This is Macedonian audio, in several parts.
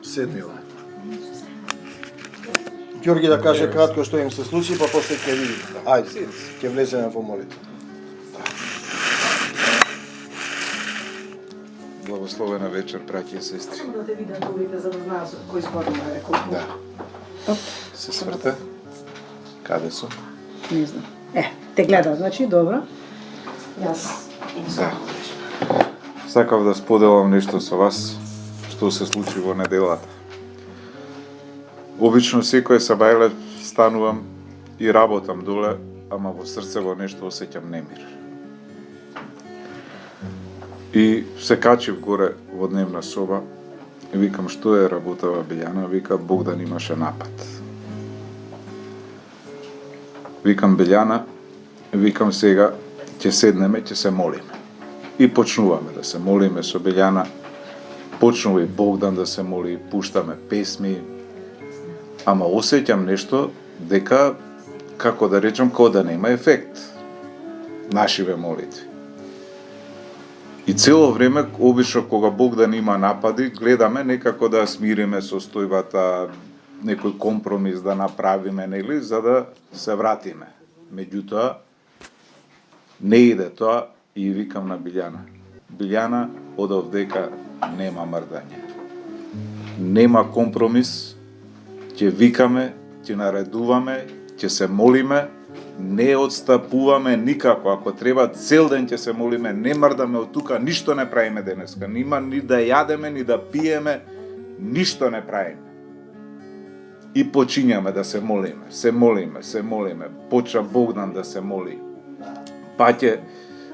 седмила. Ѓорги да каже кратко што им се случи, па после ќе видите. Ајде, ќе влеземе во молитва. Благословена вечер, браќи и сестри. Да те видат другите за да знаат за кој зборува рекол. Да. Се сврте? Каде сум? Не знам. Те гледа, значи, добро. Јас Да. Сакав да споделам нешто со вас, што се случи во неделата. Обично секој сабајле станувам и работам доле, ама во срцево нешто осеќам немир. И се качив горе во дневна соба и викам што е работава Билјана, вика Богдан имаше напад. Викам Билјана, викам сега ќе седнеме, ќе се молиме. И почнуваме да се молиме со Билјана, почнува и Богдан да се моли, пуштаме песми, ама осеќам нешто дека, како да речам, кога да нема ефект нашиве молитви. И цело време, обично кога Богдан има напади, гледаме некако да смириме состојбата, некој компромис да направиме, нели, за да се вратиме. Меѓутоа, не иде тоа и викам на Билјана. Билјана, од овдека нема мрдање. Нема компромис, ќе викаме, ќе наредуваме, ќе се молиме, не отстапуваме никако. Ако треба, цел ден ќе се молиме, не мрдаме од тука, ништо не правиме денеска. Нима ни да јадеме, ни да пиеме, ништо не правиме. И почињаме да се молиме, се молиме, се молиме. Почна Богдан да се моли. Па ќе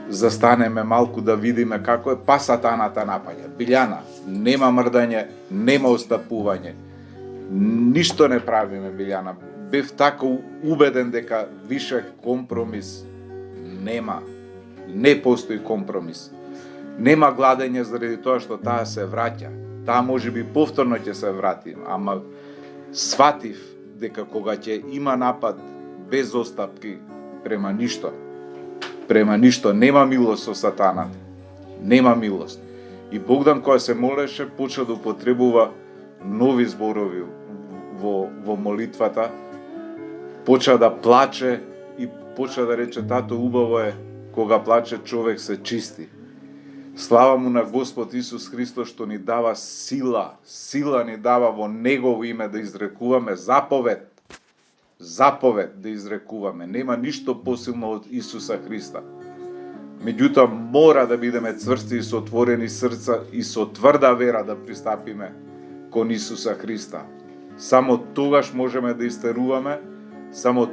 застанеме малку да видиме како е, па сатаната напаѓа. Билјана, нема мрдање, нема отстапување. Ништо не правиме, Билјана. Бев тако убеден дека више компромис нема. Не постои компромис. Нема гладење заради тоа што таа се враќа. Таа можеби повторно ќе се врати, ама сватив дека кога ќе има напад без остапки према ништо, нема милост со сатаната. Нема милост. И Богдан кога се молеше почна да употребува нови зборови во молитвата, почна да плаче и почна да рече тато убаво е кога плаче човек се чисти. Слава му на Господ Исус Христос што ни дава сила ни дава во Негово име да изрекуваме заповед да изрекуваме. Нема ништо посилно од Исуса Христа. Меѓутоа мора да бидеме цврсти и со отворени срца и со тврда вера да пристапиме кон Исуса Христа. Само тогаш можеме да истеруваме, само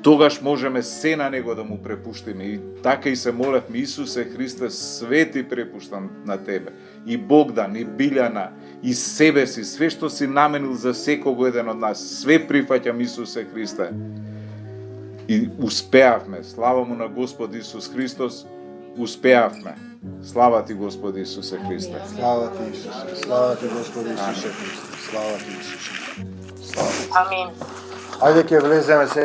тогаш можеме се на Него да му препуштиме. И така и се молевме, Исусе Христе, свети препуштам на Тебе. И Богдан, и Билјана, и себе си, све што си наменил за секого еден од нас, све прифаќам Исусе Христе. И успеавме. Слава му на Господ Исус Христос, успеавме. Слава ти Господ Исусе Христе. Слава ти Исусе, слава ти Господи Исусе Христе, слава ти Исусе. Слава ти. Амин. Ајде ќе влеземе се